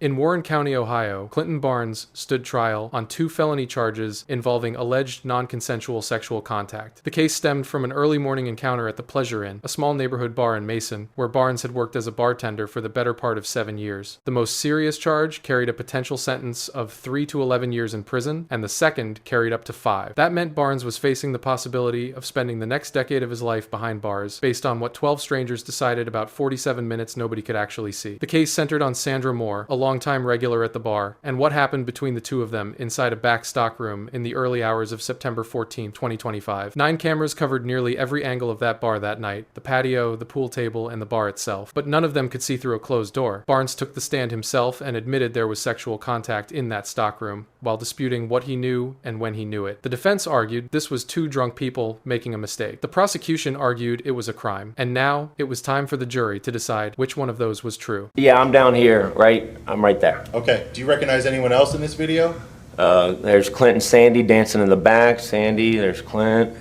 In Warren County, Ohio, Clinton Barnes stood trial on 2 felony charges involving alleged non-consensual sexual contact. The case stemmed from an early morning encounter at the Pleasure Inn, a small neighborhood bar in Mason, where Barnes had worked as a bartender for the better part of 7 years. The most serious charge carried a potential sentence of 3 to 11 years in prison, and the second carried up to 5. That meant Barnes was facing the possibility of spending the next decade of his life behind bars, based on what 12 strangers decided about 47 minutes nobody could actually see. The case centered on Sandra Moore, a longtime regular at the bar, and what happened between the two of them inside a back stockroom in the early hours of September 14, 2025. 9 cameras covered nearly every angle of that bar that night, the patio, the pool table, and the bar itself, but none of them could see through a closed door. Barnes took the stand himself and admitted there was sexual contact in that stockroom, while disputing what he knew and when he knew it. The defense argued this was 2 drunk people making a mistake. The prosecution argued it was a crime, and now it was time for the jury to decide which one of those was true. Yeah, I'm down here, right? I'm right there. Okay. Do you recognize anyone else in this video? There's Clint and Sandy dancing in the back. Sandy, there's Clint,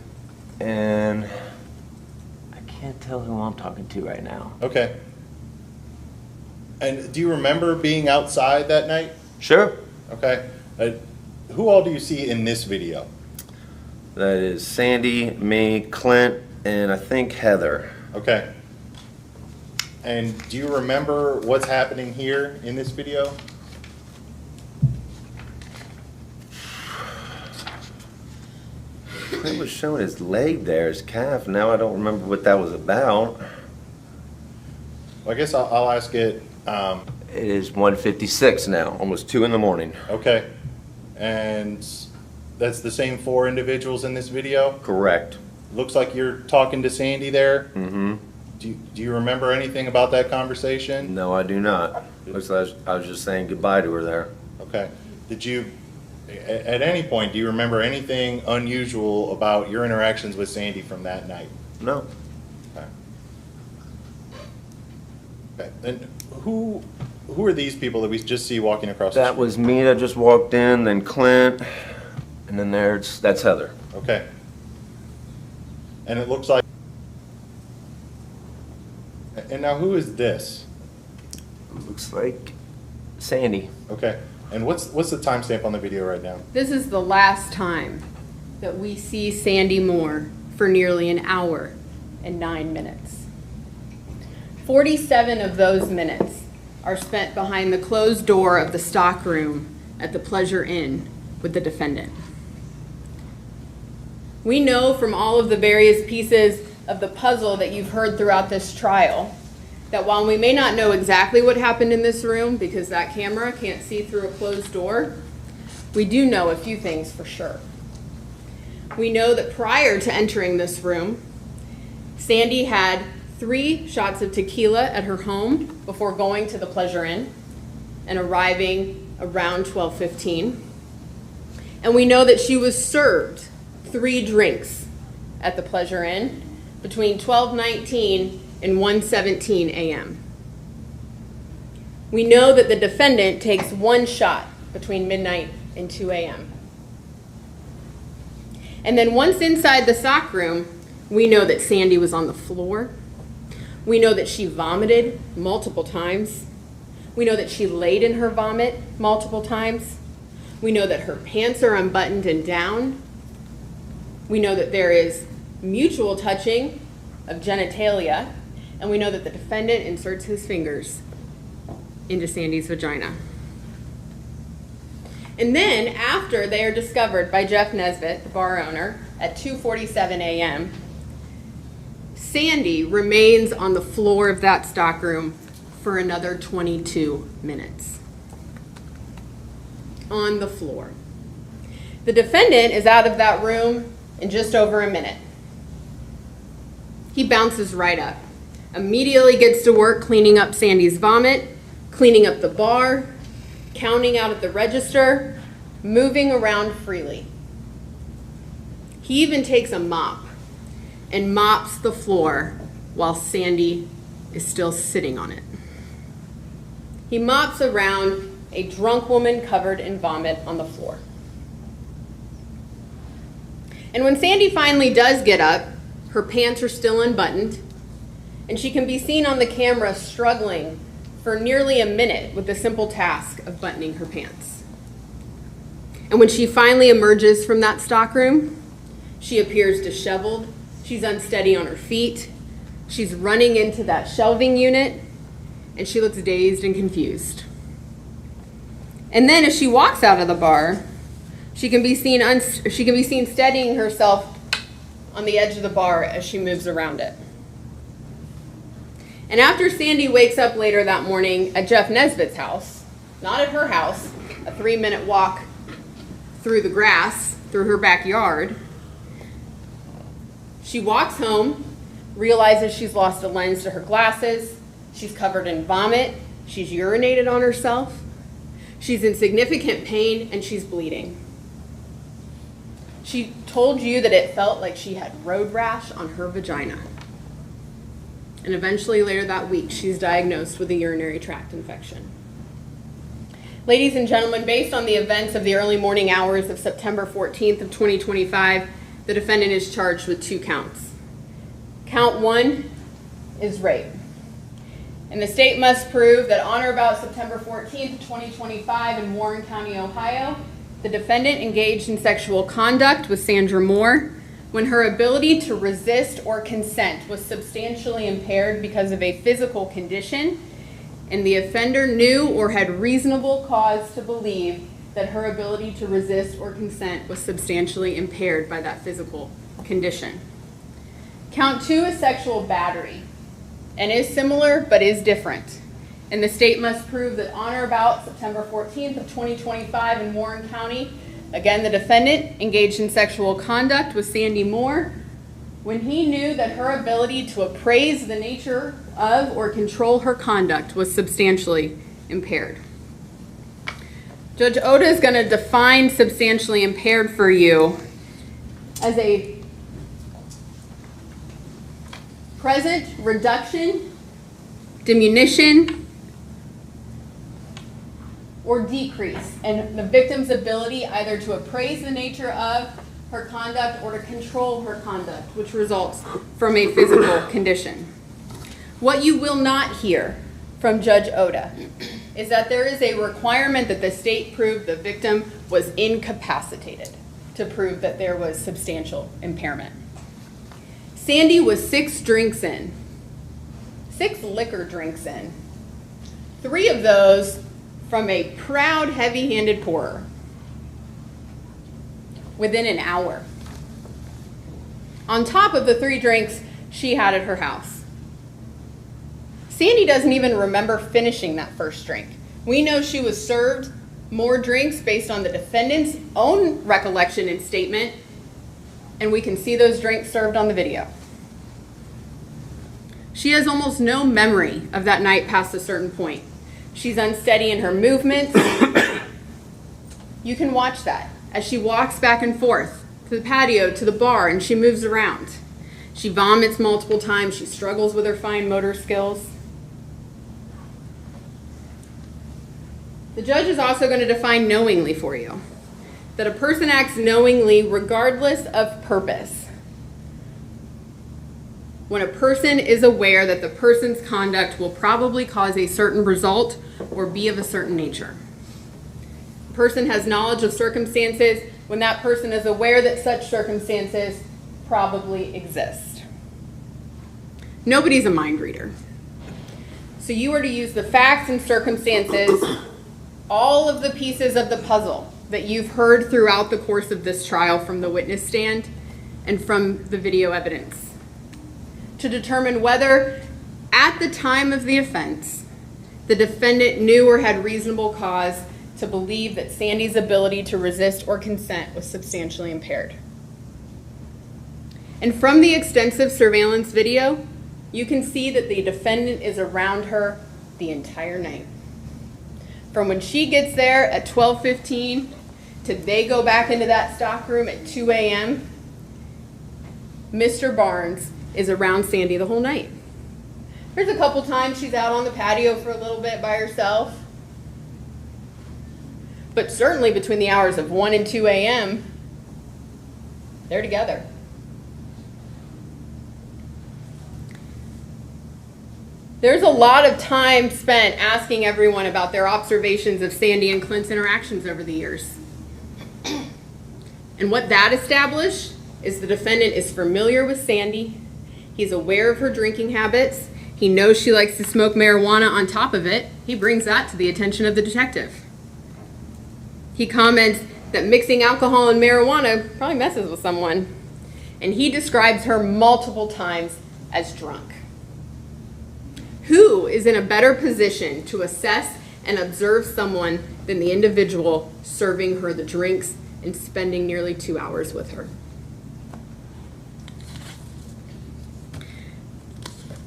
and I can't tell who I'm talking to right now. Okay. And do you remember being outside that night? Sure. Okay. Who all do you see in this video? That is Sandy, me, Clint, and I think Heather. Okay. And do you remember what's happening here in this video? Clint was showing his leg there, his calf. Now I don't remember what that was about. Well, I guess I'll ask it. It is 1:56 now, almost 2 in the morning. Okay. And that's the same 4 individuals in this video? Correct. Looks like you're talking to Sandy there. Mm-hmm. Do you remember anything about that conversation? No, I do not. Looks like I was just saying goodbye to her there. Okay. Did you, at any point, do you remember anything unusual about your interactions with Sandy from that night? No. Okay. Okay. And who are these people that we just see walking across the That street? was me that just walked in, then Clint, and then that's Heather. Okay. And it looks like. And now who is this? Looks like Sandy. Okay. And what's the timestamp on the video right now? This is the last time that we see Sandy Moore for nearly an hour and 9 minutes. 47 of those minutes are spent behind the closed door of the stockroom at the Pleasure Inn with the defendant. We know from all of the various pieces of the puzzle that you've heard throughout this trial that while we may not know exactly what happened in this room because that camera can't see through a closed door, we do know a few things for sure. We know that prior to entering this room, Sandy had 3 shots of tequila at her home before going to the Pleasure Inn and arriving around 12:15. And we know that she was served 3 drinks at the Pleasure Inn between 12:19 and 1:17 a.m. We know that the defendant takes 1 shot between midnight and 2 a.m. And then once inside the stockroom, we know that Sandy was on the floor. We know that she vomited multiple times. We know that she laid in her vomit multiple times. We know that her pants are unbuttoned and down. We know that there is mutual touching of genitalia, and we know that the defendant inserts his fingers into Sandy's vagina. And then, after they are discovered by Jeff Nesbitt, the bar owner, at 2:47 a.m., Sandy remains on the floor of that stockroom for another 22 minutes. On the floor. The defendant is out of that room in just over a minute. He bounces right up, immediately gets to work cleaning up Sandy's vomit, cleaning up the bar, counting out at the register, moving around freely. He even takes a mop and mops the floor while Sandy is still sitting on it. He mops around a drunk woman covered in vomit on the floor. And when Sandy finally does get up, her pants are still unbuttoned, and she can be seen on the camera struggling for nearly a minute with the simple task of buttoning her pants. And when she finally emerges from that stockroom, she appears disheveled, she's unsteady on her feet, she's running into that shelving unit, and she looks dazed and confused. And then as she walks out of the bar, she can be seen steadying herself on the edge of the bar as she moves around it. And after Sandy wakes up later that morning at Jeff Nesbitt's house, not at her house, a 3-minute walk through the grass, through her backyard, she walks home, realizes she's lost a lens to her glasses, she's covered in vomit, she's urinated on herself, she's in significant pain, and she's bleeding. She told you that it felt like she had road rash on her vagina. And eventually later that week, she's diagnosed with a urinary tract infection. Ladies and gentlemen, based on the events of the early morning hours of September 14th of 2025, the defendant is charged with 2 counts. Count 1 is rape. And the state must prove that on or about September 14th, 2025 in Warren County, Ohio, the defendant engaged in sexual conduct with Sandra Moore when her ability to resist or consent was substantially impaired because of a physical condition, and the offender knew or had reasonable cause to believe that her ability to resist or consent was substantially impaired by that physical condition. Count 2 is sexual battery, and is similar but is different. And the state must prove that on or about September 14th of 2025 in Warren County, again, the defendant engaged in sexual conduct with Sandy Moore when he knew that her ability to appraise the nature of or control her conduct was substantially impaired. Judge Oda is going to define substantially impaired for you as a present reduction, diminution, or decrease in the victim's ability either to appraise the nature of her conduct or to control her conduct, which results from a physical condition. What you will not hear from Judge Oda is that there is a requirement that the state prove the victim was incapacitated to prove that there was substantial impairment. Sandy was 6 drinks in, 6 liquor drinks in, 3 of those from a proud, heavy-handed pourer within an hour, on top of the 3 drinks she had at her house. Sandy doesn't even remember finishing that first drink. We know she was served more drinks based on the defendant's own recollection and statement, and we can see those drinks served on the video. She has almost no memory of that night past a certain point. She's unsteady in her movements. You can watch that as she walks back and forth to the patio, to the bar, and she moves around. She vomits multiple times. She struggles with her fine motor skills. The judge is also going to define knowingly for you, that a person acts knowingly regardless of purpose. When a person is aware that the person's conduct will probably cause a certain result or be of a certain nature. A person has knowledge of circumstances when that person is aware that such circumstances probably exist. Nobody's a mind reader. So you are to use the facts and circumstances, all of the pieces of the puzzle that you've heard throughout the course of this trial from the witness stand and from the video evidence, to determine whether, at the time of the offense, the defendant knew or had reasonable cause to believe that Sandy's ability to resist or consent was substantially impaired. And from the extensive surveillance video, you can see that the defendant is around her the entire night. From when she gets there at 12:15 to they go back into that stockroom at 2 a.m., Mr. Barnes is around Sandy the whole night. There's a couple times she's out on the patio for a little bit by herself, but certainly between the hours of 1 and 2 a.m., they're together. There's a lot of time spent asking everyone about their observations of Sandy and Clint's interactions over the years. And what that established is the defendant is familiar with Sandy. He's aware of her drinking habits. He knows she likes to smoke marijuana on top of it. He brings that to the attention of the detective. He comments that mixing alcohol and marijuana probably messes with someone. And he describes her multiple times as drunk. Who is in a better position to assess and observe someone than the individual serving her the drinks and spending nearly 2 hours with her?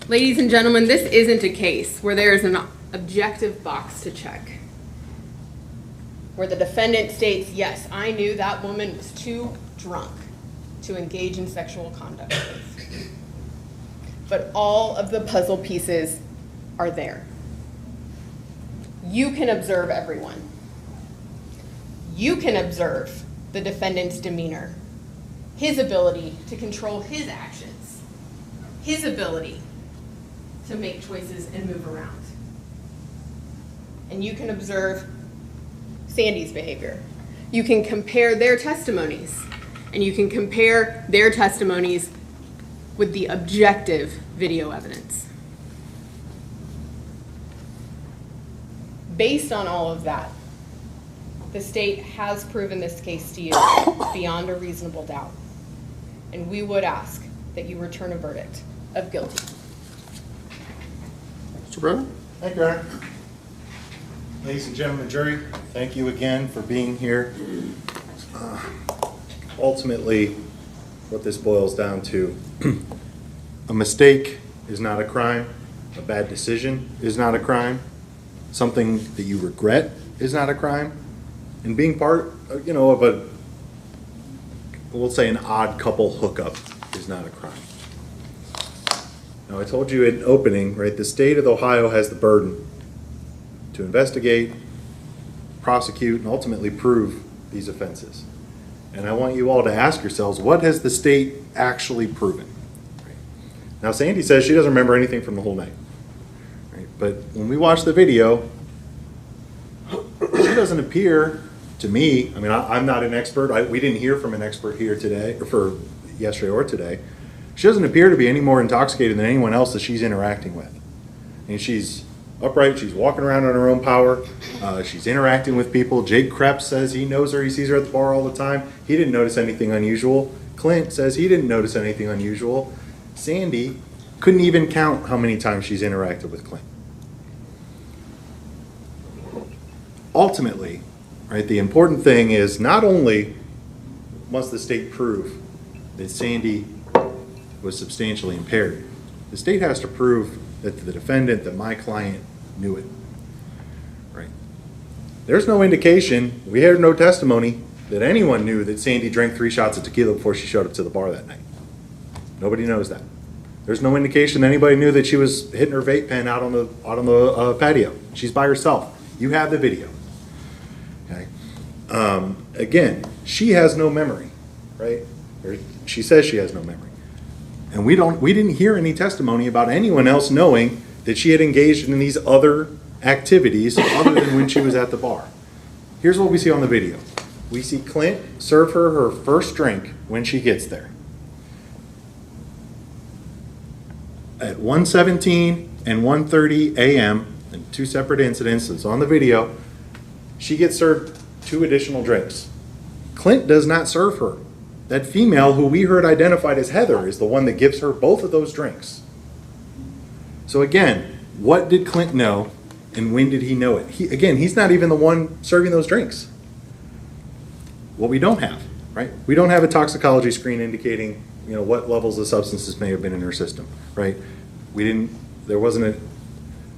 Ladies and gentlemen, this isn't a case where there is an objective box to check, where the defendant states, yes, I knew that woman was too drunk to engage in sexual conduct with. But all of the puzzle pieces are there. You can observe everyone. You can observe the defendant's demeanor, his ability to control his actions, his ability to make choices and move around. And you can observe Sandy's behavior. You can compare their testimonies, and you can compare their testimonies with the objective video evidence. Based on all of that, the state has proven this case to you beyond a reasonable doubt. And we would ask that you return a verdict of guilty. Mr. Brennan? Thank you, Your Honor. Ladies and gentlemen, jury, thank you again for being here. Ultimately, what this boils down to, a mistake is not a crime, a bad decision is not a crime, something that you regret is not a crime, and being part, of a, we'll say an odd couple hookup is not a crime. Now, I told you in opening, right, the state of Ohio has the burden to investigate, prosecute, and ultimately prove these offenses. And I want you all to ask yourselves, what has the state actually proven? Right. Now, Sandy says she doesn't remember anything from the whole night. Right. But when we watch the video, she doesn't appear to me, I'm not an expert. We didn't hear from an expert here today, or for yesterday or today. She doesn't appear to be any more intoxicated than anyone else that she's interacting with. And she's upright, she's walking around on her own power, she's interacting with people. Jake Krebs says he knows her, he sees her at the bar all the time. He didn't notice anything unusual. Clint says he didn't notice anything unusual. Sandy couldn't even count how many times she's interacted with Clint. Ultimately, right, the important thing is not only must the state prove that Sandy was substantially impaired, the state has to prove that the defendant, that my client, knew it. Right? There's no indication, we heard no testimony, that anyone knew that Sandy drank 3 shots of tequila before she showed up to the bar that night. Nobody knows that. There's no indication that anybody knew that she was hitting her vape pen out on the patio. She's by herself. You have the video. Okay. Again, she has no memory, right? Or she says she has no memory. And we didn't hear any testimony about anyone else knowing that she had engaged in these other activities other than when she was at the bar. Here's what we see on the video. We see Clint serve her first drink when she gets there. At 1:17 and 1:30 a.m., in 2 separate incidents, it's on the video, she gets served 2 additional drinks. Clint does not serve her. That female who we heard identified as Heather is the one that gives her both of those drinks. So again, what did Clint know and when did he know it? He's not even the one serving those drinks. What we don't have, right? We don't have a toxicology screen indicating, what levels of substances may have been in her system, right?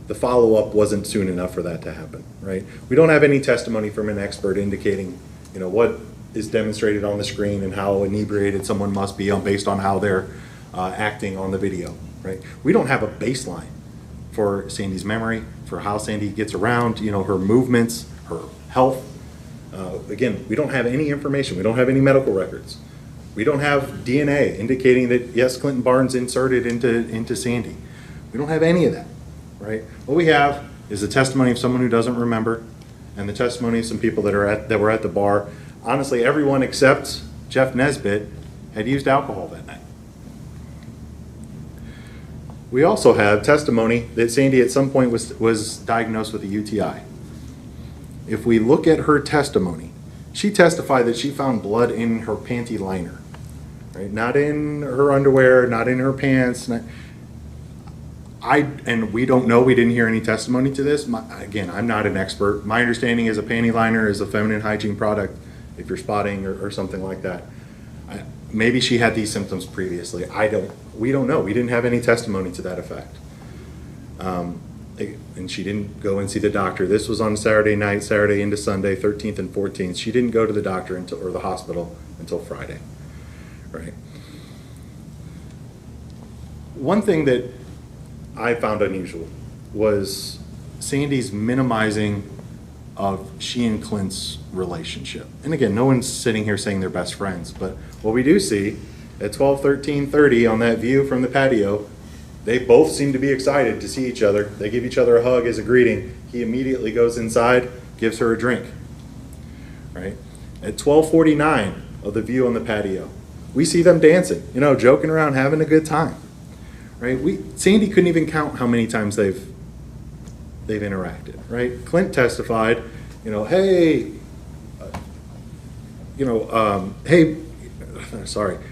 The follow-up wasn't soon enough for that to happen, right? We don't have any testimony from an expert indicating, what is demonstrated on the screen and how inebriated someone must be based on how they're acting on the video, right? We don't have a baseline for Sandy's memory, for how Sandy gets around, her movements, her health. Again, we don't have any information. We don't have any medical records. We don't have DNA indicating that, yes, Clinton Barnes inserted into Sandy. We don't have any of that. right? What we have is the testimony of someone who doesn't remember, and the testimony of some people that were at the bar. Honestly, everyone except Jeff Nesbitt had used alcohol that night. We also have testimony that Sandy at some point was diagnosed with a UTI. If we look at her testimony, she testified that she found blood in her panty liner, right? Not in her underwear, not in her pants. And we don't know, we didn't hear any testimony to this. Again, I'm not an expert. My understanding is a panty liner is a feminine hygiene product if you're spotting or something like that. Maybe she had these symptoms previously. We don't know. We didn't have any testimony to that effect. And she didn't go and see the doctor. This was on Saturday night, Saturday into Sunday, 13th and 14th. She didn't go to the doctor or the hospital until Friday, right? One thing that I found unusual was Sandy's minimizing of she and Clint's relationship. And again, no one's sitting here saying they're best friends, but what we do see at 12:13:30 on that view from the patio, they both seem to be excited to see each other. They give each other a hug as a greeting. He immediately goes inside, gives her a drink, right? At 12:49 of the view on the patio, we see them dancing, joking around, having a good time, right? Sandy couldn't even count how many times they've interacted, right? Clint testified, hey,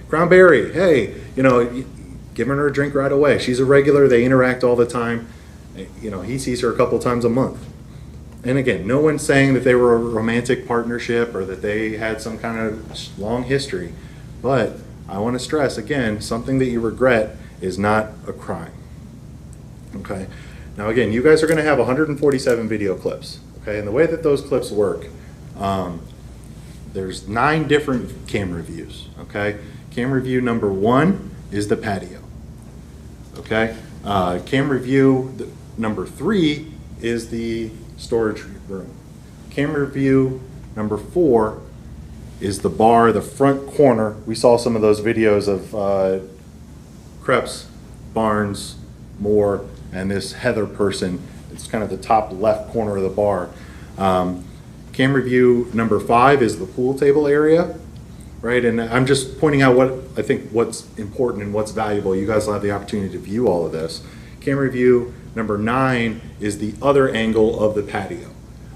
Crownberry, hey, giving her a drink right away. She's a regular. They interact all the time. He sees her a couple times a month. And again, no one's saying that they were a romantic partnership or that they had some kind of long history. But I want to stress, again, something that you regret is not a crime. Okay? Now, again, you guys are going to have 147 video clips. Okay? And the way that those clips work, there's 9 different camera views. Okay? Camera view number 1 is the patio. Okay? Camera view number 3 is the storage room. Camera view number 4 is the bar, the front corner. We saw some of those videos of Krebs, Barnes, Moore, and this Heather person. It's kind of the top left corner of the bar. Camera view number 5 is the pool table area, right? And I'm just pointing out what's important and what's valuable. You guys will have the opportunity to view all of this. Camera view number 9 is the other angle of the patio.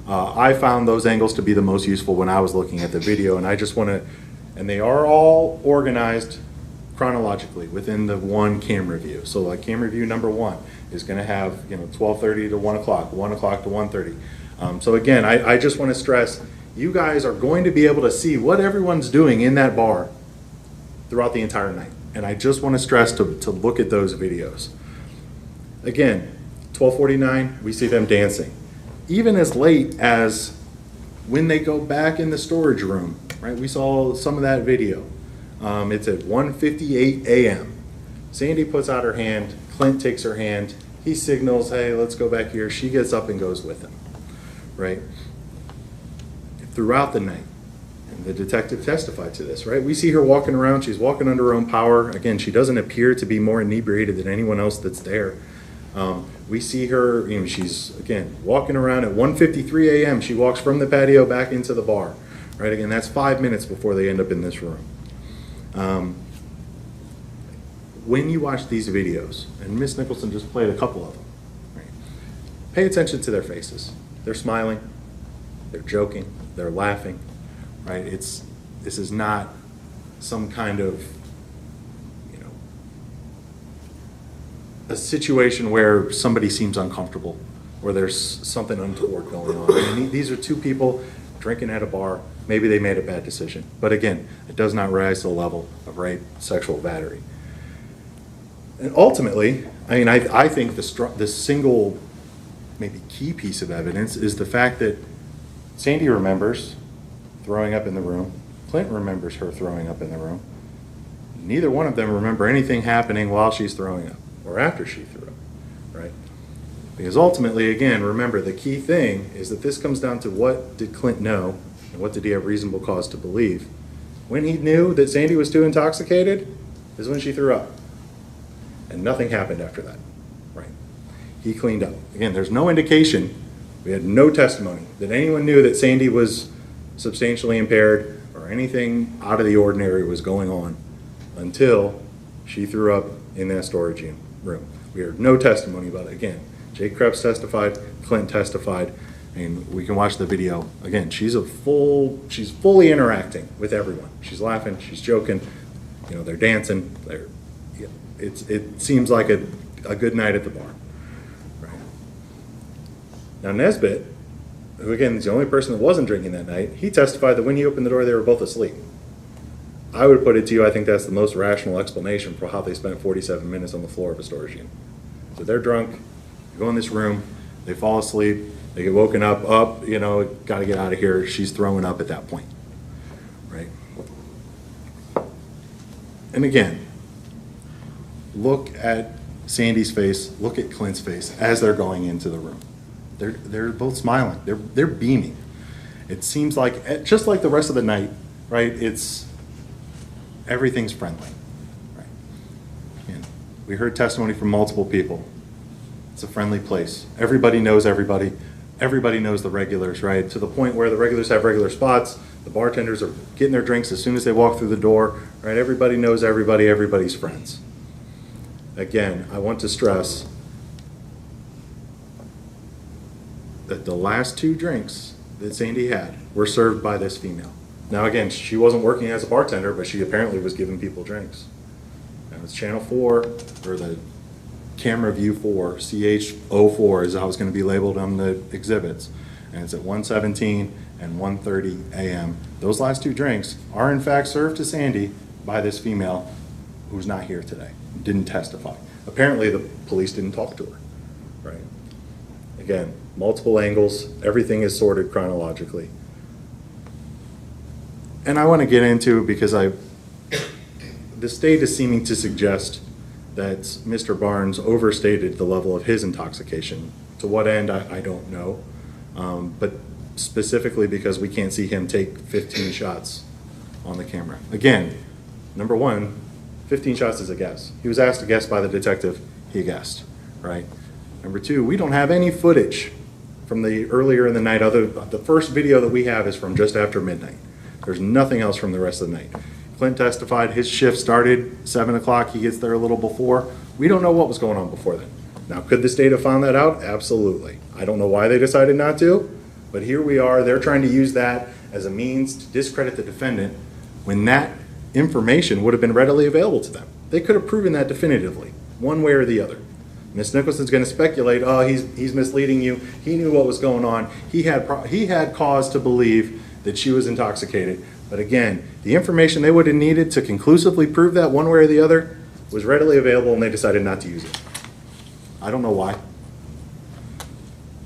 I found those angles to be the most useful when I was looking at the video, and I just want to, and they are all organized chronologically within the one camera view. So like camera view number 1 is going to have 12:30 to 1 o'clock, 1 o'clock to 1:30. So again, I just want to stress, you guys are going to be able to see what everyone's doing in that bar throughout the entire night. And I just want to stress to look at those videos. Again, 12:49, we see them dancing. Even as late as when they go back in the storage room, right? We saw some of that video. It's at 1:58 a.m. Sandy puts out her hand, Clint takes her hand, he signals, hey, let's go back here. She gets up and goes with him, right? Throughout the night, and the detective testified to this, right? We see her walking around, she's walking under her own power. Again, she doesn't appear to be more inebriated than anyone else that's there. We see her, she's, again, walking around at 1:53 a.m. She walks from the patio back into the bar, right? Again, that's 5 minutes before they end up in this room. When you watch these videos, and Miss Nicholson just played a couple of them, right? Pay attention to their faces. They're smiling, they're joking, they're laughing, right? This is not some kind of, a situation where somebody seems uncomfortable or there's something untoward going on. I mean, these are two people drinking at a bar. Maybe they made a bad decision. But again, it does not rise to the level of rape, sexual battery. And ultimately, I think the single maybe key piece of evidence is the fact that Sandy remembers throwing up in the room. Clint remembers her throwing up in the room. Neither one of them remember anything happening while she's throwing up or after she threw up, right? Because ultimately, again, remember, the key thing is that this comes down to what did Clint know and what did he have reasonable cause to believe. When he knew that Sandy was too intoxicated is when she threw up. And nothing happened after that, right? He cleaned up. Again, there's no indication, we had no testimony that anyone knew that Sandy was substantially impaired or anything out of the ordinary was going on until she threw up in that storage room. We heard no testimony about it. Again, Jake Krebs testified, Clint testified, and we can watch the video. Again, she's fully interacting with everyone. She's laughing, she's joking, you know, they're dancing. It seems like a good night at the bar. Right. Now Nesbitt, who again is the only person that wasn't drinking that night, he testified that when he opened the door, they were both asleep. I would put it to you, I think that's the most rational explanation for how they spent 47 minutes on the floor of a storage unit. So they're drunk, they go in this room, they fall asleep, they get woken up, you know, got to get out of here. She's throwing up at that point, right? And again, look at Sandy's face, look at Clint's face as they're going into the room. They're both smiling, they're beaming. It seems like, just like the rest of the night, right? Everything's friendly, right? And we heard testimony from multiple people. It's a friendly place. Everybody knows everybody. Everybody knows the regulars, right? To the point where the regulars have regular spots. The bartenders are getting their drinks as soon as they walk through the door, right? Everybody knows everybody. Everybody's friends. Again, I want to stress that the last 2 drinks that Sandy had were served by this female. Now again, she wasn't working as a bartender, but she apparently was giving people drinks. Now it's channel 4, or the camera view 4, CH04 is how it's going to be labeled on the exhibits. And it's at 1:17 and 1:30 a.m. Those last 2 drinks are in fact served to Sandy by this female who's not here today, didn't testify. Apparently the police didn't talk to her, right? Again, multiple angles, everything is sorted chronologically. And I want to get into, because the state is seeming to suggest that Mr. Barnes overstated the level of his intoxication. To what end, I don't know. But specifically because we can't see him take 15 shots on the camera. Again, number 1, 15 shots is a guess. He was asked to guess by the detective, he guessed, right? Number 2, we don't have any footage from the earlier in the night. The first video that we have is from just after midnight. There's nothing else from the rest of the night. Clint testified his shift started 7 o'clock. He gets there a little before. We don't know what was going on before then. Now, could the state have found that out? Absolutely. I don't know why they decided not to, but here we are. They're trying to use that as a means to discredit the defendant when that information would have been readily available to them. They could have proven that definitively, one way or the other. Ms. Nicholson's going to speculate, oh, he's misleading you. He knew what was going on. He had cause to believe that she was intoxicated. But again, the information they would have needed to conclusively prove that one way or the other was readily available, and they decided not to use it. I don't know why.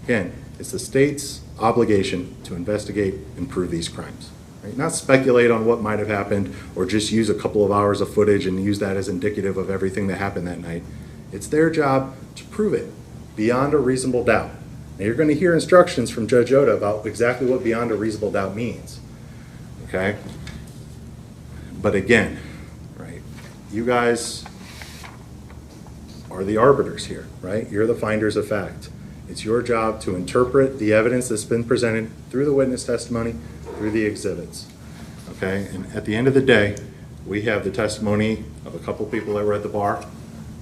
Again, it's the state's obligation to investigate and prove these crimes. Right? Not speculate on what might have happened or just use a couple of hours of footage and use that as indicative of everything that happened that night. It's their job to prove it beyond a reasonable doubt. Now you're going to hear instructions from Judge Oda about exactly what beyond a reasonable doubt means. Okay? But again, right, you guys are the arbiters here, right? You're the finders of fact. It's your job to interpret the evidence that's been presented through the witness testimony, through the exhibits. Okay? And at the end of the day, we have the testimony of a couple people that were at the bar,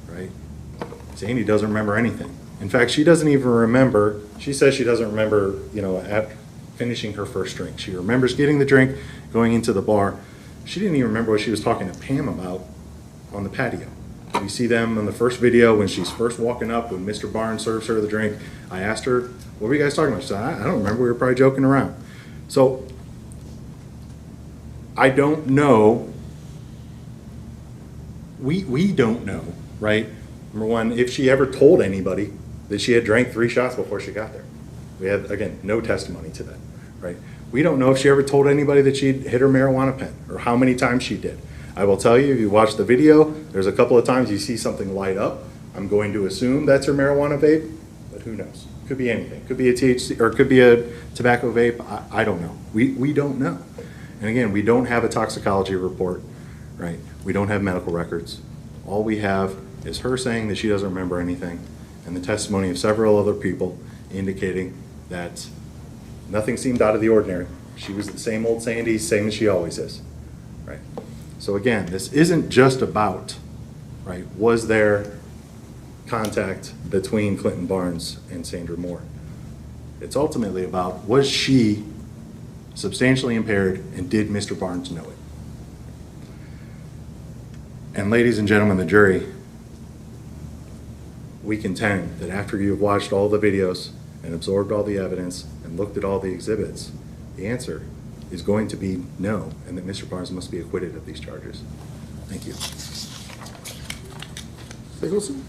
right? Sandy doesn't remember anything. In fact, she doesn't even remember, she says she doesn't remember, at finishing her first drink. She remembers getting the drink, going into the bar. She didn't even remember what she was talking to Pam about on the patio. We see them in the first video when she's first walking up, when Mr. Barnes serves her the drink. I asked her, what were you guys talking about? She said, I don't remember, we were probably joking around. So, I don't know, we don't know, right? Number one, if she ever told anybody that she had drank 3 shots before she got there. We had, again, no testimony to that, right? We don't know if she ever told anybody that she'd hit her marijuana pen or how many times she did. I will tell you, if you watch the video, there's a couple of times you see something light up. I'm going to assume that's her marijuana vape, but who knows? Could be anything. Could be a THC, or it could be a tobacco vape. I don't know. We don't know. And again, we don't have a toxicology report, right? We don't have medical records. All we have is her saying that she doesn't remember anything, and the testimony of several other people indicating that nothing seemed out of the ordinary. She was the same old Sandy, same as she always is, right? So again, this isn't just about, right, was there contact between Clinton Barnes and Sandra Moore? It's ultimately about, was she substantially impaired, and did Mr. Barnes know it? And ladies and gentlemen, the jury, we contend that after you've watched all the videos and absorbed all the evidence and looked at all the exhibits, the answer is going to be no, and that Mr. Barnes must be acquitted of these charges. Thank you. Nicholson?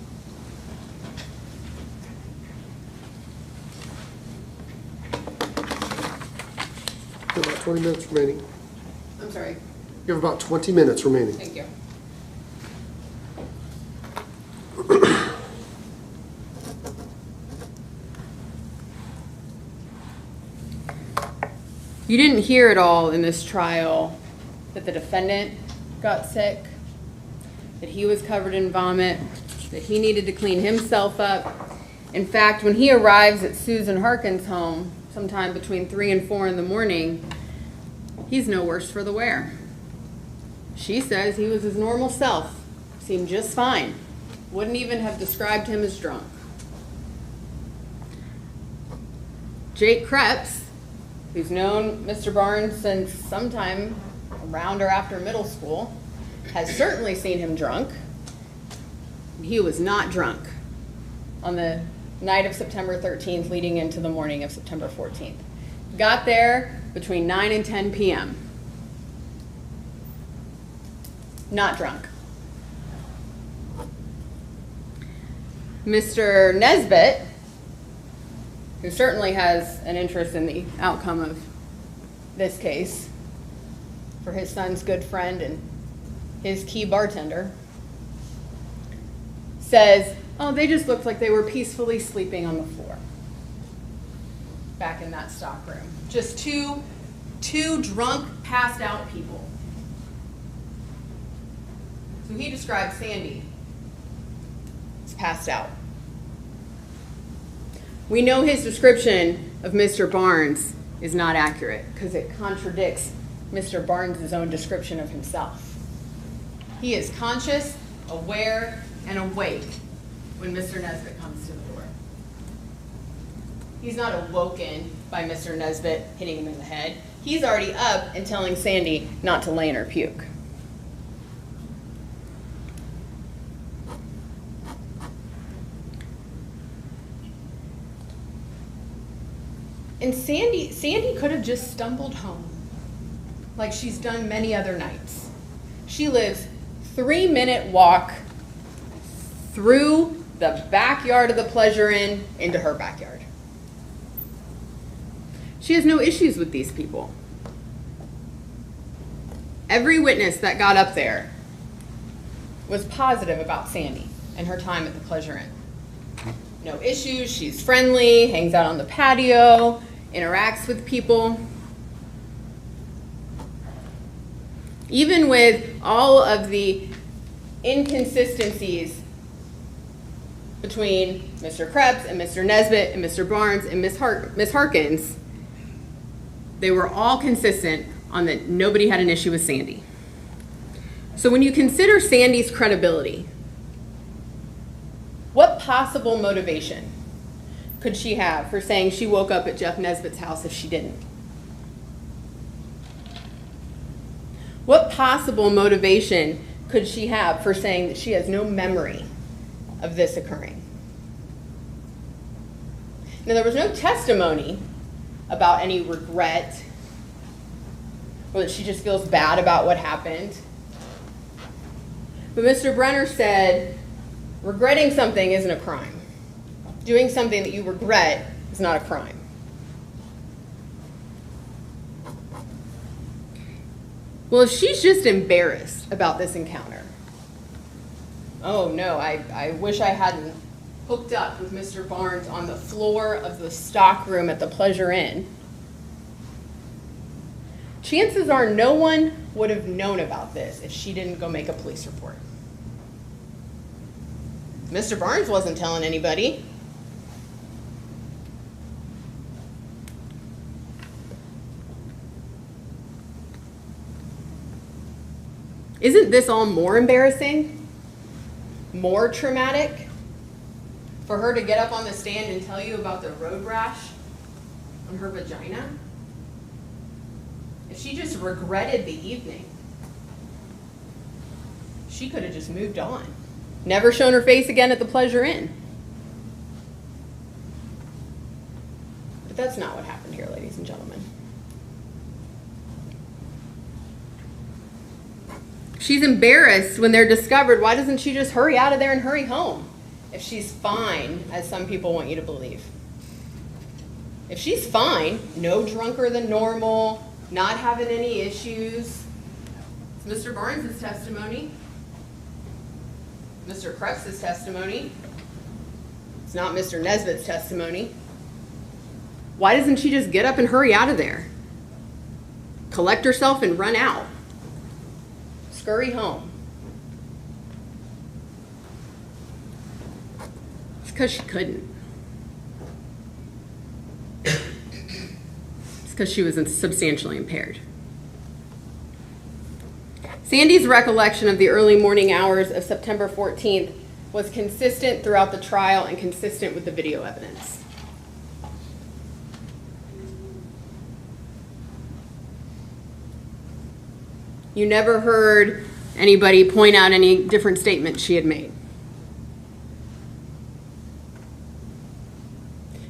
You have about 20 minutes remaining. I'm sorry. You have about 20 minutes remaining. Thank you. You didn't hear at all in this trial that the defendant got sick, that he was covered in vomit, that he needed to clean himself up. In fact, when he arrives at Susan Harkin's home, sometime between 3 and 4 in the morning, he's no worse for the wear. She says he was his normal self, seemed just fine, wouldn't even have described him as drunk. Jake Krebs, who's known Mr. Barnes since sometime around or after middle school, has certainly seen him drunk. He was not drunk on the night of September 13th leading into the morning of September 14th. Got there between 9 and 10 p.m. Not drunk. Mr. Nesbitt, who certainly has an interest in the outcome of this case for his son's good friend and his key bartender, says, oh, they just looked like they were peacefully sleeping on the floor back in that stockroom. Just two drunk, passed out people. So he describes Sandy as passed out. We know his description of Mr. Barnes is not accurate because it contradicts Mr. Barnes' own description of himself. He is conscious, aware, and awake when Mr. Nesbitt comes to the door. He's not awoken by Mr. Nesbitt hitting him in the head. He's already up and telling Sandy not to lay in her puke. And Sandy could have just stumbled home like she's done many other nights. She lives 3-minute walk through the backyard of the Pleasure Inn into her backyard. She has no issues with these people. Every witness that got up there was positive about Sandy and her time at the Pleasure Inn. No issues, she's friendly, hangs out on the patio, interacts with people. Even with all of the inconsistencies between Mr. Krebs and Mr. Nesbitt and Mr. Barnes and Miss Harkins, they were all consistent on that nobody had an issue with Sandy. So when you consider Sandy's credibility, what possible motivation could she have for saying she woke up at Jeff Nesbitt's house if she didn't? What possible motivation could she have for saying that she has no memory of this occurring? Now, there was no testimony about any regret or that she just feels bad about what happened. But Mr. Brenner said, regretting something isn't a crime. Doing something that you regret is not a crime. Well, if she's just embarrassed about this encounter, oh no, I wish I hadn't hooked up with Mr. Barnes on the floor of the stockroom at the Pleasure Inn, chances are no one would have known about this if she didn't go make a police report. Mr. Barnes wasn't telling anybody. Isn't this all more embarrassing? More traumatic? For her to get up on the stand and tell you about the road rash on her vagina? If she just regretted the evening, she could have just moved on. Never shown her face again at the Pleasure Inn. But that's not what happened here, ladies and gentlemen. She's embarrassed when they're discovered. Why doesn't she just hurry out of there and hurry home? If she's fine, as some people want you to believe. If she's fine, no drunker than normal, not having any issues. It's Mr. Barnes' testimony. Mr. Krebs's testimony. It's not Mr. Nesbitt's testimony. Why doesn't she just get up and hurry out of there? Collect herself and run out. Scurry home. It's because she couldn't. It's because she was substantially impaired. Sandy's recollection of the early morning hours of September 14th was consistent throughout the trial and consistent with the video evidence. You never heard anybody point out any different statements she had made.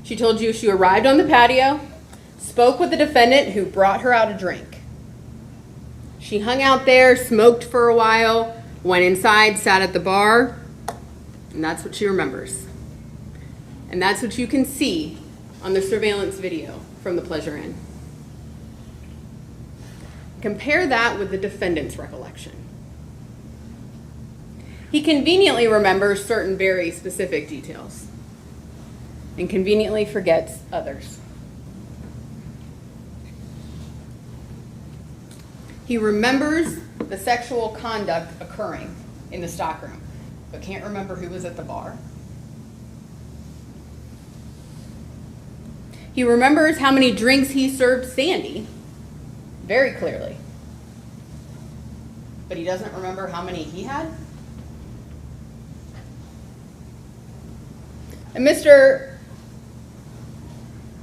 She told you she arrived on the patio, spoke with the defendant who brought her out a drink. She hung out there, smoked for a while, went inside, sat at the bar, and that's what she remembers. And that's what you can see on the surveillance video from the Pleasure Inn. Compare that with the defendant's recollection. He conveniently remembers certain very specific details and conveniently forgets others. He remembers the sexual conduct occurring in the stockroom, but can't remember who was at the bar. He remembers how many drinks he served Sandy, very clearly. But he doesn't remember how many he had. And Mr.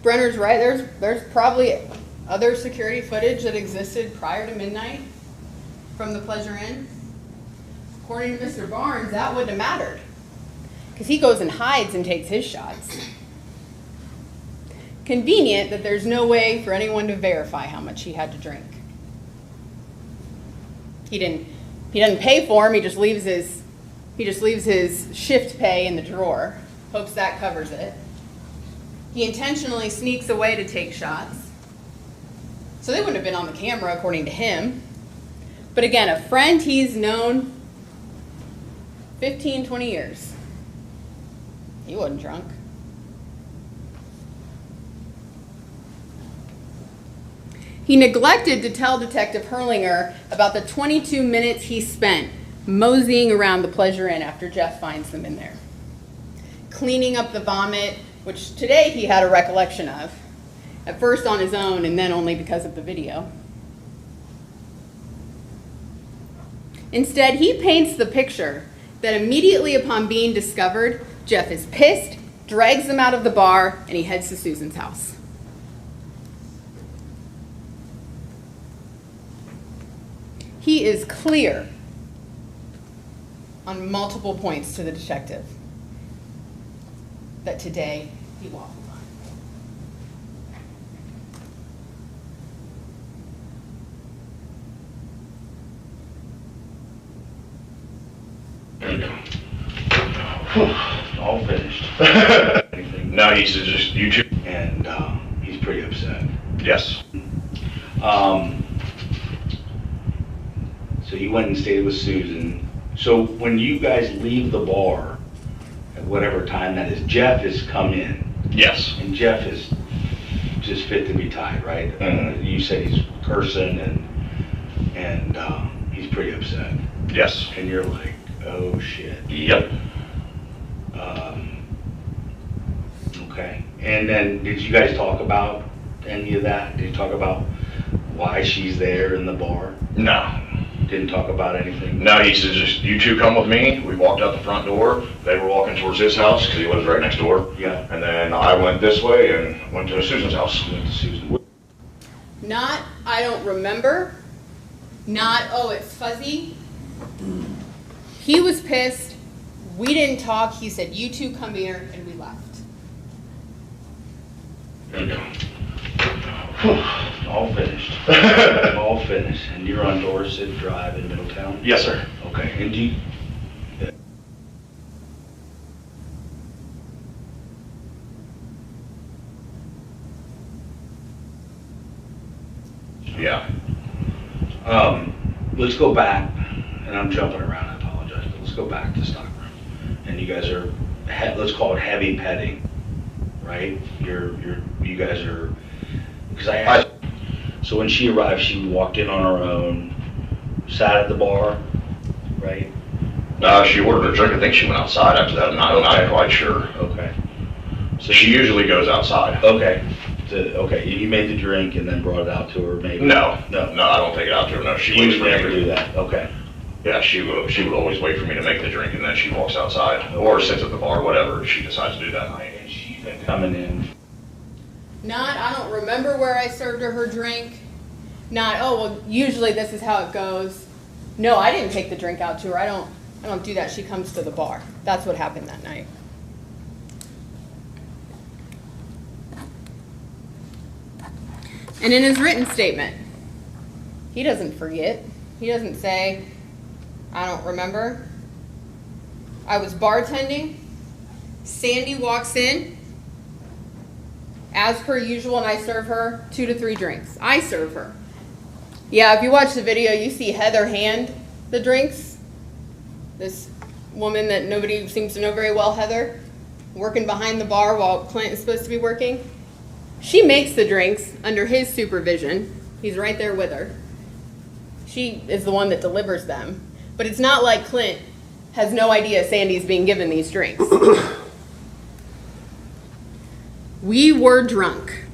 Brenner's right, there's probably other security footage that existed prior to midnight from the Pleasure Inn. According to Mr. Barnes, that wouldn't have mattered because he goes and hides and takes his shots. Convenient that there's no way for anyone to verify how much he had to drink. He doesn't pay for him, he just leaves his shift pay in the drawer, hopes that covers it. He intentionally sneaks away to take shots. So they wouldn't have been on the camera, according to him. But again, a friend he's known 15, 20 years. He wasn't drunk. He neglected to tell Detective Hurlinger about the 22 minutes he spent moseying around the Pleasure Inn after Jeff finds them in there. Cleaning up the vomit, which today he had a recollection of. At first on his own, and then only because of the video. Instead, he paints the picture that immediately upon being discovered, Jeff is pissed, drags them out of the bar, and he heads to Susan's house. He is clear on multiple points to the detective that today he waffled on. All finished. Now he's just YouTube. And he's pretty upset. Yes. So you went and stayed with Susan. So when you guys leave the bar, at whatever time that is, Jeff has come in. Yes. And Jeff is just fit to be tied, right? You said he's cursing and he's pretty upset. Yes. And you're like, oh shit. Yep. Okay. And then did you guys talk about any of that? Did you talk about why she's there in the bar? No. Didn't talk about anything? No, he said, just, you two come with me. We walked out the front door. They were walking towards his house because he lives right next door. Yeah. And then I went this way and went to Susan's house. Went to Susan. Not, I don't remember. Not, oh, it's fuzzy. He was pissed. We didn't talk. He said, you two come here, and we left. All finished. All finished. And you're on Dorset Drive in Middletown? Yes, sir. Okay, and do you, Yeah. let's go back, and I'm jumping around, I apologize, but let's go back to stockroom. And you guys are, let's call it heavy petting, right? You guys are, because I asked, so when she arrived, she walked in on her own, sat at the bar, right? She ordered a drink. I think she went outside after that. I'm not quite sure. Okay. So she usually goes outside. Okay. Okay, you made the drink and then brought it out to her, maybe? No, I don't take it out to her. No, she waits You for me. never do that, okay. Yeah, she would always wait for me to make the drink and then she walks outside or sits at the bar, whatever she decides to do that night. And she's been coming in. Not, I don't remember where I served her drink. Not, oh, well, usually this is how it goes. No, I didn't take the drink out to her. I don't do that. She comes to the bar. That's what happened that night. And in his written statement, he doesn't forget. He doesn't say, I don't remember. I was bartending. Sandy walks in, as per usual, and I serve her 2 to 3 drinks. I serve her. Yeah, if you watch the video, you see Heather hand the drinks. This woman that nobody seems to know very well, Heather, working behind the bar while Clint is supposed to be working. She makes the drinks under his supervision. He's right there with her. She is the one that delivers them. But it's not like Clint has no idea Sandy's being given these drinks. We were drunk.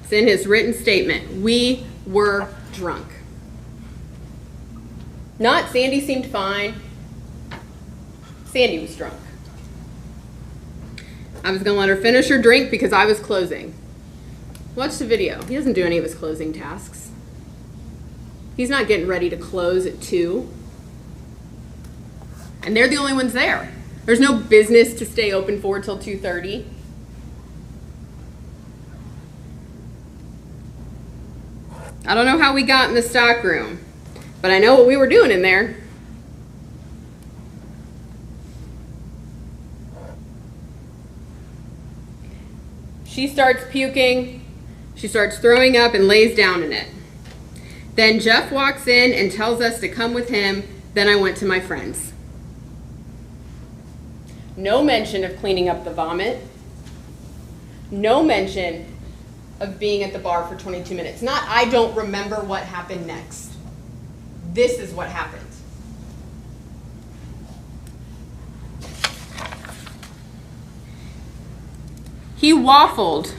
It's in his written statement. We were drunk. Not Sandy seemed fine. Sandy was drunk. I was going to let her finish her drink because I was closing. Watch the video. He doesn't do any of his closing tasks. He's not getting ready to close at 2. And they're the only ones there. There's no business to stay open for till 2:30. I don't know how we got in the stock room, but I know what we were doing in there. She starts puking, she starts throwing up and lays down in it. Then Jeff walks in and tells us to come with him. Then I went to my friends. No mention of cleaning up the vomit. No mention of being at the bar for 22 minutes. Not, I don't remember what happened next. This is what happened. He waffled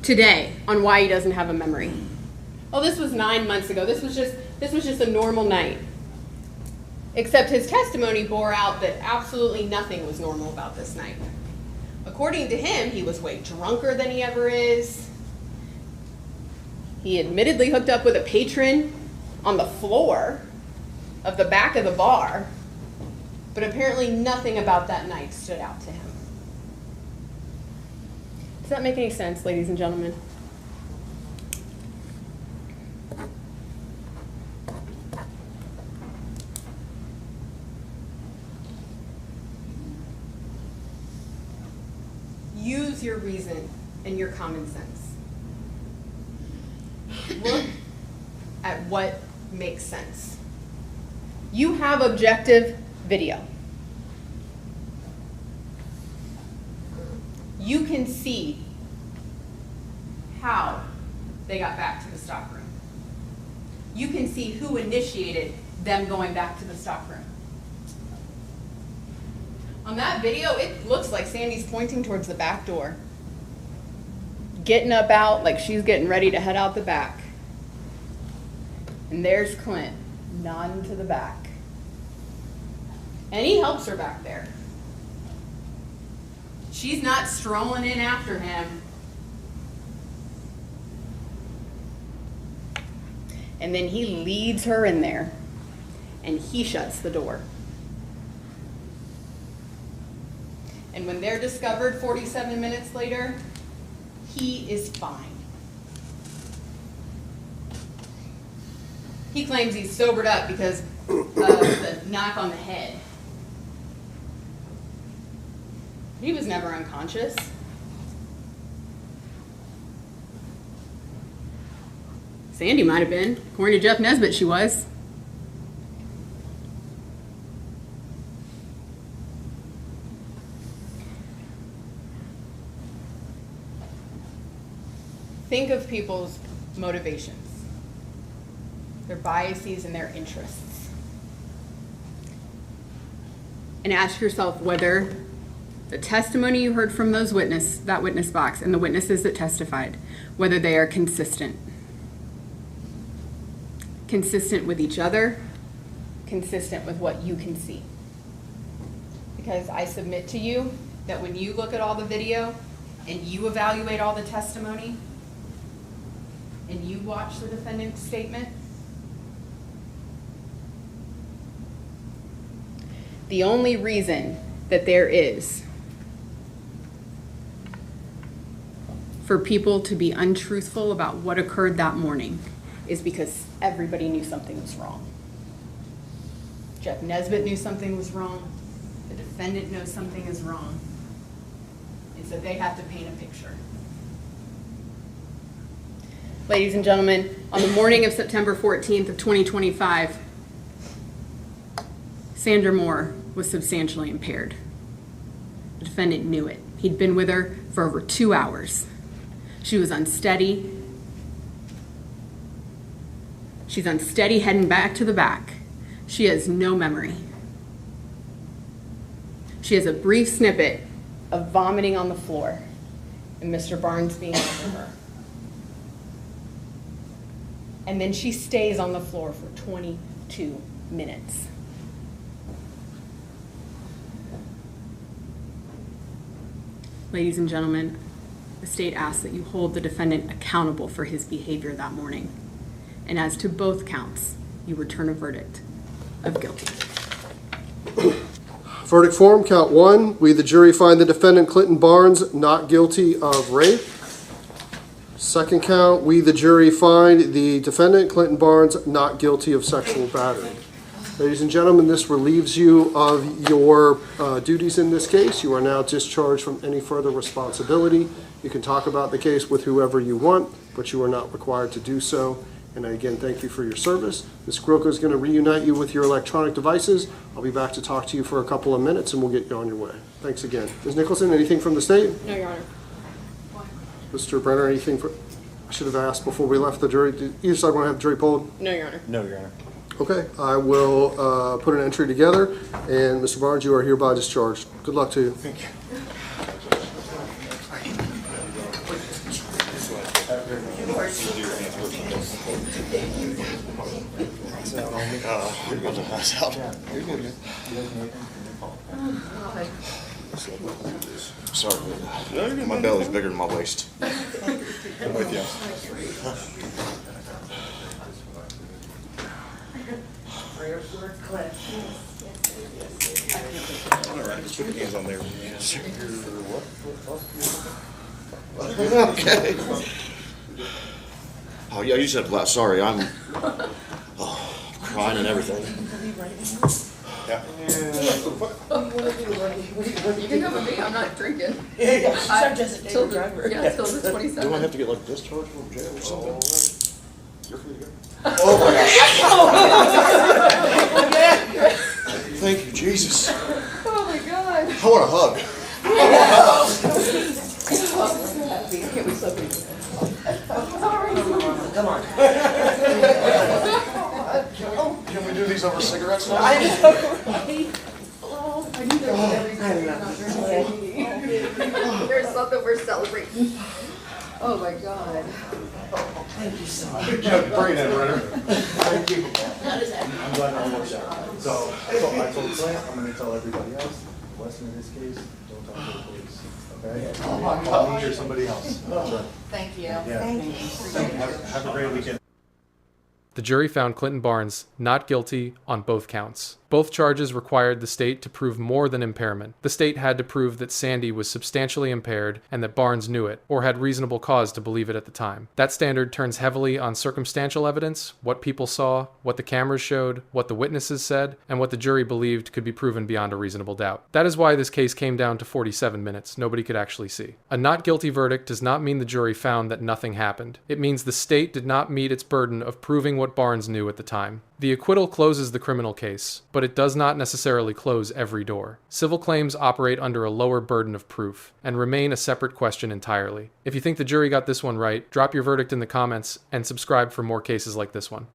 today on why he doesn't have a memory. Oh, this was 9 months ago. This was just a normal night. Except his testimony bore out that absolutely nothing was normal about this night. According to him, he was way drunker than he ever is. He admittedly hooked up with a patron on the floor of the back of the bar, but apparently nothing about that night stood out to him. Does that make any sense, ladies and gentlemen? Use your reason and your common sense. Look at what makes sense. You have objective video. You can see how they got back to the stockroom. You can see who initiated them going back to the stockroom. On that video, it looks like Sandy's pointing towards the back door, getting up out like she's getting ready to head out the back. And there's Clint, nodding to the back. And he helps her back there. She's not strolling in after him. And then he leads her in there, and he shuts the door. And when they're discovered 47 minutes later, he is fine. He claims he's sobered up because of the knock on the head. He was never unconscious. Sandy might have been. According to Jeff Nesbitt, she was. Think of people's motivations, their biases, and their interests. And ask yourself whether the testimony you heard from that witness box and the witnesses that testified, whether they are consistent. Consistent with each other, consistent with what you can see. Because I submit to you that when you look at all the video and you evaluate all the testimony and you watch the defendant's statement, the only reason that there is for people to be untruthful about what occurred that morning is because everybody knew something was wrong. Jeff Nesbitt knew something was wrong. The defendant knows something is wrong. And so they have to paint a picture. Ladies and gentlemen, on the morning of September 14th of 2025, Sandra Moore was substantially impaired. The defendant knew it. He'd been with her for over 2 hours. She was unsteady. She's unsteady heading back to the back. She has no memory. She has a brief snippet of vomiting on the floor and Mr. Barnes being over her. And then she stays on the floor for 22 minutes. Ladies and gentlemen, the state asks that you hold the defendant accountable for his behavior that morning. And as to both counts, you return a verdict of guilty. Verdict form, count 1. We, the jury, find the defendant Clinton Barnes not guilty of rape. Second count, we, the jury, find the defendant Clinton Barnes not guilty of sexual battery. Ladies and gentlemen, this relieves you of your duties in this case. You are now discharged from any further responsibility. You can talk about the case with whoever you want, but you are not required to do so. And again, thank you for your service. Ms. Groko is going to reunite you with your electronic devices. I'll be back to talk to you for a couple of minutes, and we'll get you on your way. Thanks again. Ms. Nicholson, anything from the state? No, Your Honor. Mr. Brenner, anything for... I should have asked before we left the jury. Did either side want to have the jury polled? No, Your Honor. No, Your Honor. Okay, I will put an entry together, and Mr. Barnes, you are hereby discharged. Good luck to you. Thank you. You're going to pass out. Sorry, my belly's bigger than my waist. I'm with you. All right, just put your hands on there. Okay. Oh, yeah, you said last. Sorry, I'm crying and everything. Yeah. You can come with me. I'm not drinking. I'm just a Till daily the, driver. yeah, till the 27th. Do I have to get like discharged from jail or something? You're free to go. Oh my gosh. Thank you, Jesus. Oh my God. I want a hug. Come on. Can we do these over cigarettes now? I know. I knew there was every not drinking. There's something we're celebrating. Oh my God. Thank you so much. Bring it in, Brenner. Thank you. How does that? I'm glad that worked out. So I told Clint, I'm gonna tell everybody else, lesson in this case, don't talk to the police, okay? Call me or somebody else. Thank you. Yeah. Have a great weekend. The jury found Clinton Barnes not guilty on both counts. Both charges required the state to prove more than impairment. The state had to prove that Sandy was substantially impaired and that Barnes knew it, or had reasonable cause to believe it at the time. That standard turns heavily on circumstantial evidence, what people saw, what the cameras showed, what the witnesses said, and what the jury believed could be proven beyond a reasonable doubt. That is why this case came down to 47 minutes. Nobody could actually see. A not guilty verdict does not mean the jury found that nothing happened. It means the state did not meet its burden of proving what Barnes knew at the time. The acquittal closes the criminal case, but it does not necessarily close every door. Civil claims operate under a lower burden of proof, and remain a separate question entirely. If you think the jury got this one right, drop your verdict in the comments, and subscribe for more cases like this one.